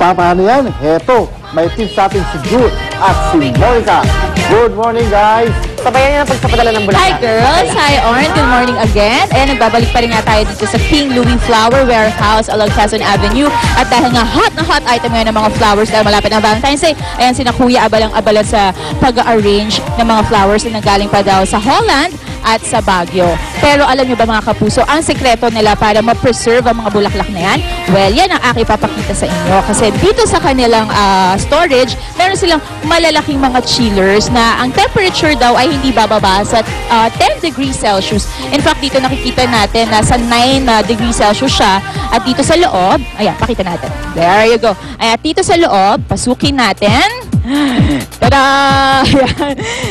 Paano yan? Heto, may team sa atin si Jude at si Monica. Good morning, guys! Sabayan niyo ng pagpapadala ng bulaklak. Hi girls! Hi Orn! Good morning again. Ayan, nagbabalik pa rin nga tayo dito sa King Louis Flower Warehouse along Quezon Avenue. At dahil nga hot na hot item ngayon ng mga flowers dahil malapit ang Valentine's Day, ayan sina Kuya abalang-abala sa pag-arrange ng mga flowers na nanggaling pa daw sa Holland at sa Baguio. Pero alam niyo ba mga kapuso, ang sekreto nila para ma-preserve ang mga bulaklak na yan? Well, yan ang aking papakita sa inyo. Kasi dito sa kanilang storage, meron silang malalaking mga chillers na ang temperature daw ay hindi bababa sa 10 degrees Celsius. In fact, dito nakikita natin na sa 9 degrees Celsius siya. At dito sa loob, ayan, pakita natin. There you go. Ayan, dito sa loob, pasukin natin. Tada!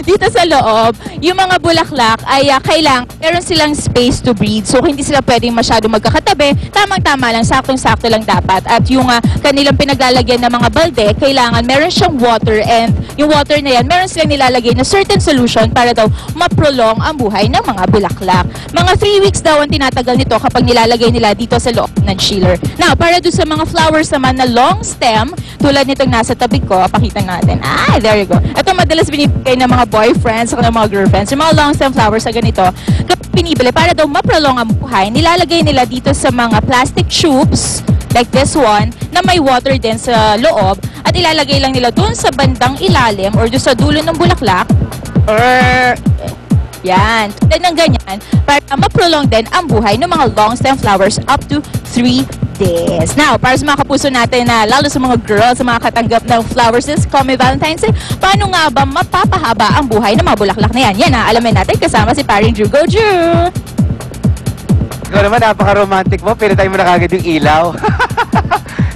Dito sa loob, yung mga bulaklak ay kailangan, meron silang space to breathe. So, hindi sila pwedeng masyado magkakatabi. Tamang-tama lang, saktong-sakto lang dapat. At yung kanilang pinaglalagyan ng mga balde, kailangan meron siyang water and yung water na yan, meron silang nilalagay na certain solution para daw ma-prolong ang buhay ng mga bulaklak. Mga 3 weeks daw ang tinatagal nito kapag nilalagay nila dito sa loob ng chiller. Now, para doon sa mga flowers naman na long stem, tulad nitong nasa tabi ko, pakita natin. Ay, there you go. Ito madalas binibigay ng mga boyfriends o ng mga girlfriends. Yung mga long stem flowers na ganito, kapag pinibili, para daw ma-prolong ang buhay, nilalagay nila dito sa mga plastic tubes, like this one, na may water din sa loob, at ilalagay lang nila dun sa bandang ilalim or dun sa dulo ng bulaklak. Yan. Tulad ng ganyan, para ma-prolong din ang buhay ng mga long stem flowers up to 3 days. Now, para sa mga kapuso natin na lalo sa mga girls, sa mga katanggap ng flowers this coming Valentine's Day, paano nga ba mapapahaba ang buhay ng mga bulaklak na yan? Yan alamin natin kasama si paring Drew. Go, Drew! Ikaw naman, napaka-romantic mo. Pero tayo mo na kagad yung ilaw.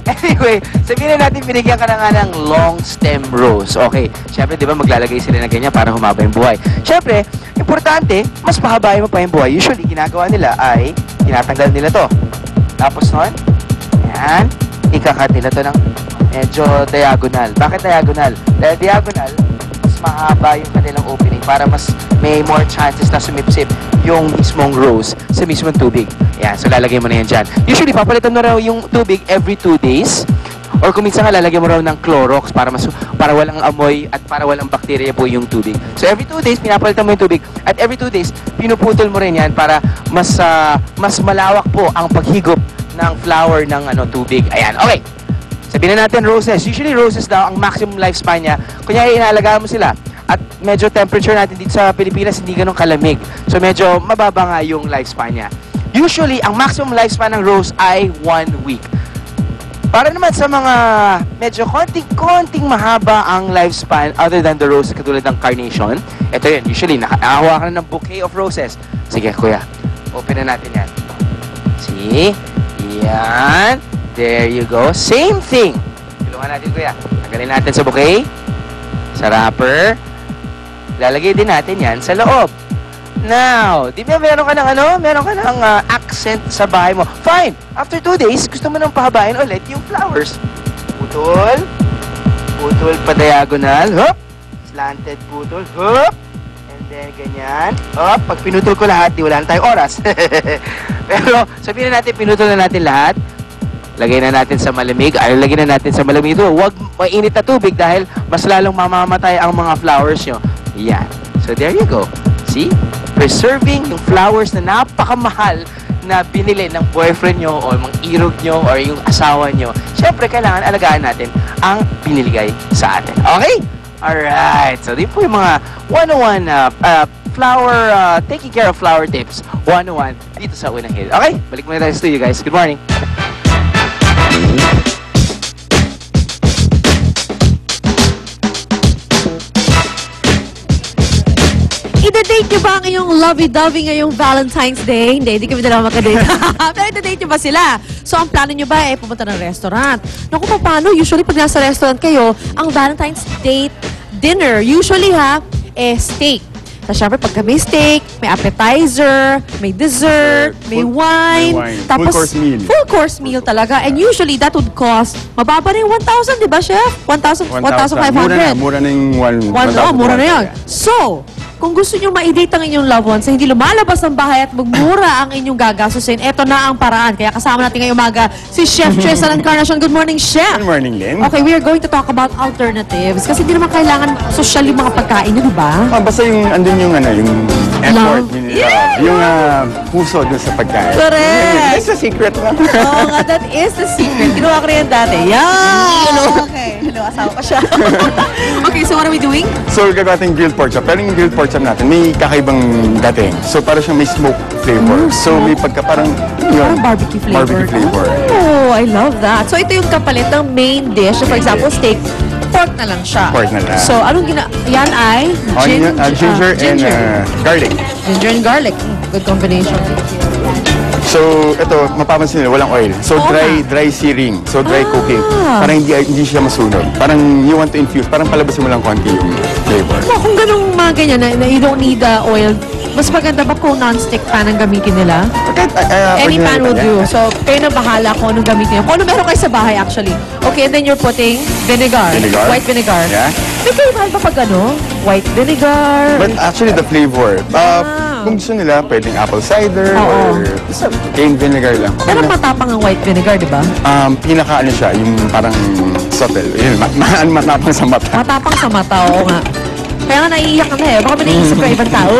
Anyway, sabihin na natin, binigyan ka na nga ng long stem rose. Okay, syempre, di ba, maglalagay sila na ganyan para humaba yung buhay. Syempre, importante, mas pahabain mo pa yung buhay. Usually, ginagawa nila ay, tinatanggal nila to. Tapos nun, yan, ikakat nila to ng medyo diagonal. Bakit diagonal? Dahil diagonal, mas mahaba yung kanilang opening para mas may more chances na sumipsip yung mismong rose sa mismong tubig. Yan, so lalagay mo na yan dyan. Usually, papalitan mo raw yung tubig every 2 days. Or kung minsan ka, lalagyan mo raw ng Clorox para walang amoy at para walang bakterya po yung tubig. So every 2 days, pinapalitan mo yung tubig. At every 2 days, pinuputol mo rin yan para mas malawak po ang paghigop ng flower ng tubig. Ayan, okay. Sabihin na natin roses. Usually roses daw, ang maximum lifespan niya. Kunyari, inaalagaan mo sila. At medyo temperature natin dito sa Pilipinas, hindi ganun kalamig. So medyo mababa nga yung lifespan niya. Usually, ang maximum lifespan ng rose ay 1 week. Para naman sa mga medyo konting mahaba ang lifespan other than the rose, katulad ng carnation, ito yun, usually, nakahawa ka na ng bouquet of roses. Sige, kuya, open na natin yan. See? Yan. There you go. Same thing. Tulungan natin, kuya. Tagalin natin sa bouquet, sa wrapper. Lalagay din natin yan sa loob. Now, di ba meron ka ng accent sa bahay mo. Fine! After 2 days, gusto mo nang pahabain ulit yung flowers. Putol. Putol pa diagonal. Hop! Slanted putol. Hop! And then, ganyan. Hop! Pag pinutol ko lahat, di wala na tayong oras. Pero, sabihin na natin, pinutol na natin lahat. Lagay na natin sa malamig. Ay, lagay na natin sa malamig ito. Huwag mainit na tubig dahil mas lalong mamamatay ang mga flowers nyo. Yan. So, there you go. See? Preserving yung flowers na napakamahal na binili ng boyfriend nyo o mga irog nyo or yung asawa nyo. Siyempre, kailangan alagaan natin ang biniligay sa atin. Okay? Alright. So, di po yung mga 101 taking care of flower tips 101 dito sa Unang Hill. Okay? Balik muna tayo sa studio, guys. Good morning. Ida-date nyo ba ngayong lovey-dovey ngayong Valentine's Day? Hindi kami dalawa makadate. Pero ida-date nyo ba sila? So, ang plano nyo ba pumunta ng restaurant? Naku, paano? Usually, pag nasa restaurant kayo, ang Valentine's date dinner, usually steak. Tapos, syempre, pagka may steak, may appetizer, may dessert, may wine. Tapos, full course meal. Full course meal talaga. And usually, that would cost, mababa na yung 1,000, di ba, Chef? 1,500. Mura na yung 1,000. Mura na yan. So, kung gusto nyo ma-date ang inyong loved ones na hindi lumalabas ng bahay at magmura ang inyong gagastusin, eto na ang paraan. Kaya kasama natin ngayong umaga si Chef Tristan Encarnacion. Good morning, Chef! Good morning, Lynn. Okay, we are going to talk about alternatives. Kasi hindi naman kailangan social yung mga pagkain, di ba? Basta yung, andun yung, yung effort, Love. yung puso dun sa pagkain. Correct. That's a secret lang. Oo nga, that is the secret. Ginawa ko rin yan dati. Okay. Hello, asawa ko siya. Okay, so what are we doing? So, gagawa tayong grilled pork chop. Pero yung grilled pork chop natin, may kakaibang dating. So, parang siyang may smoke flavor. So, may pagka parang, yun, Parang barbecue flavor. Barbecue flavor. Oh, I love that. So, ito yung kapalit ng main dish. So, for example, steak, pork na lang siya. Pork na lang. So, anong yan ay? Onion, ginger, and garlic. Ginger and garlic. Good combination. So, ito, mapapansin nila, walang oil. So, Oo dry searing. So, dry cooking. Ah. Parang hindi siya masunog. Parang you want to infuse. Parang palabasin mo lang konti yung flavor. Kung ganung mga ganyan na you don't need oil, mas maganda ba kung non-stick pan ang gamitin nila? Any pan will do. So, kayo na bahala kung anong gamitin nyo. Kung ano meron kayo sa bahay, actually. Okay, and then you're putting vinegar. Vinegar. White vinegar. Yeah. May kaibahan ba pag ano? White vinegar? But actually, the flavor. Kung gusto nila, pwedeng apple cider Oo. or basta plain vinegar lang. Pero matapang ang white vinegar, di ba? Pinaka ano siya, yung parang subtle. Yun, matapang sa mata. Matapang sa mata, oo nga. Kaya nga naiiyak ka na eh. Baka may naisip ka ibang tao.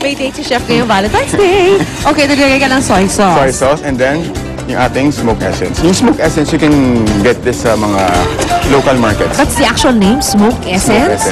May date si Chef ngayong Valentine's Day. Okay, nilagay ka ng soy sauce. Soy sauce and then yung ating smoke essence. Yung smoke essence, you can get this sa mga local markets. That's the actual name? Smoke essence?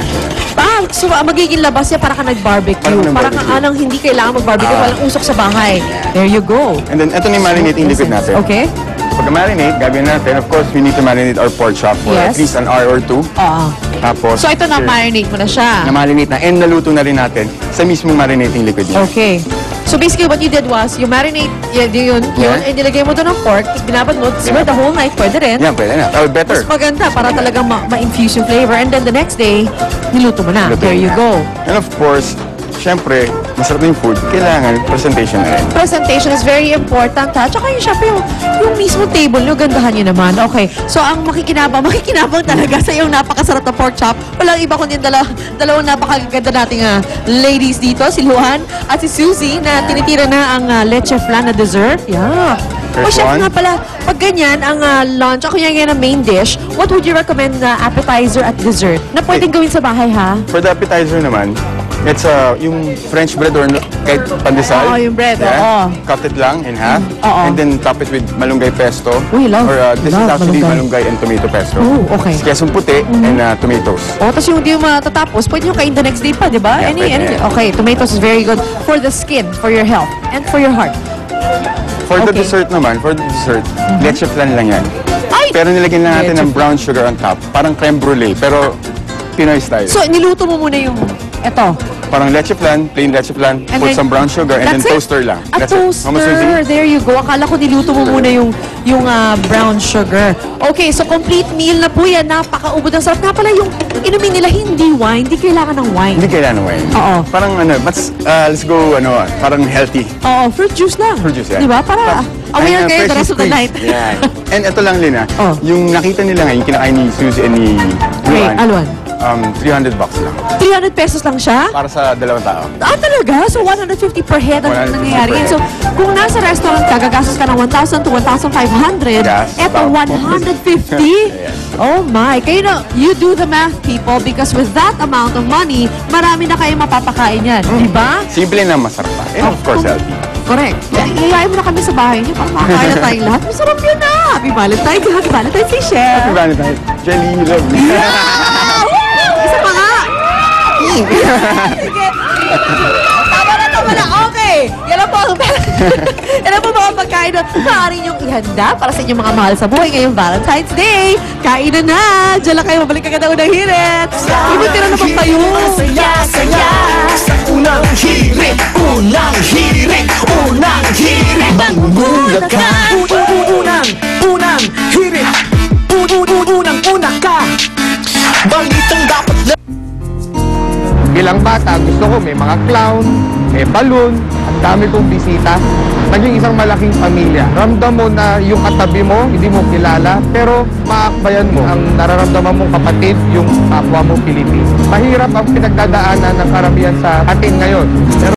So magiging labas niya para ka nag-barbecue. Parang Para kang nag-barbecue. anong hindi kailangan mag-barbecue. Walang usok sa bahay. There you go. And then, ito na yung marinating liquid natin. Okay. Pagka-marinate, gagawin natin, of course, we need to marinate our pork chop for Yes. at least an hour or two. Oo. Tapos, So ito na, marinate mo na siya. na-marinate na. And naluto na rin natin sa mismong marinating liquid niya. Okay. So basically what you did was, you marinate yun, Yeah. and nilagay mo doon ng pork, tapos binabad mo, tapos Yeah. the whole night, pwede rin. Yan, pwede na. Oh, better. Mas maganda para talagang ma-infuse yung flavor. And then the next day, niluto mo na. Luto There you na. go. And of course, syempre, masarap na yung food, kailangan presentation na rin. Presentation is very important, ha? Tsaka yung syempre, yung mismo table nyo, gandahan nyo naman. Okay. So, ang makikinabang talaga sa yung napakasarap na pork chop. Walang iba kundi yung dalawang napakaganda nating ladies dito, si Luan at si Suzy, na tinitira na ang leche flan na dessert. Yeah. First Chef one. nga pala, pag ganyan, ang lunch, ako yan ang main dish, what would you recommend na appetizer at dessert? Na pwedeng gawin sa bahay, ha? For the appetizer naman, it's yung French bread or kahit pandesal. Oo, yung bread, oo. Cut it lang in half. Oo. And then top it with malunggay pesto. Uy, love. Or this Love is actually malunggay. malunggay and tomato pesto. Oh, okay. Quesong puti and tomatoes. O, tapos yung hindi mo matatapos, pwede nyo kain the next day pa, di ba? Yeah, pwede. Okay, tomatoes is very good for the skin, for your health, and for your heart. For the Okay. dessert naman, leche flan lang yan. Ay! Pero nilagyan lang natin Leche ng brown sugar on top. Parang creme brulee, pero Pinoy style. So, niluto mo muna yung, eto. Parang leche flan, plain leche flan, And put then- some brown sugar, and then That's it? toaster lang. A That's it. Mama toaster. Suzy? There you go. Akala ko niluto mo muna yung brown sugar. Okay, so complete meal na po yan. Napakaubod ang sarap. Nga pala yung inumin nila, hindi wine. Hindi kailangan ng wine. Hindi kailangan ng wine. Oo. Parang let's go, parang healthy. Oo, fruit juice lang. Fruit juice, yeah. Di ba? Para aware kayo the rest of the night. Yeah. And ito lang, Lina. Oh. Yung nakita nila ngayon, kinakain ni Suzy and ni Wait, Luan, Alwan. $300 lang. 300 pesos lang siya? Para sa dalawang tao. Talaga? So, 150 per head ang 150 nangyayari. per head. So, kung nasa restaurant ka, gagastos ka ng 1,000 to 1,500. Yes, Eto, about 150? Yes. Oh my. Kayo na, you do the math, people, because with that amount of money, marami na kayo mapapakain yan. Di ba? Simple na masarap pa. And of course, healthy. Correct. Iyayain mo na kami sa bahay niyo para makakain na tayong lahat. Masarap yun na. Happy Valentine's. Happy Valentine's Day, Chef. Happy Valentine's. Jelly, you love me. Isa pa nga. Sige. Tama na. Okay. Yan ang po ang yan ang po mga pagkain na maaari niyong ihanda para sa inyong mga mahal sa buhay ngayong Valentine's Day. Kainan na. Diyan lang kayo. Mabalik agad ang unang hirit. Ibutira na bang tayo? Saya sa unang hirit, unang hirit, unang hirit. Magugulat ka. Unang hirit, unang ka. Balitang dapat na. Bilang bata, gusto ko may mga clown, may balloon, ang dami kong bisita. Naging isang malaking pamilya. Ramdam mo na yung katabi mo, hindi mo kilala, pero maakbayan mo ang nararamdaman mong kapatid, yung kapwa mo Pilipino. Mahirap ang pinagdadaanan ng karamihan sa atin ngayon. Pero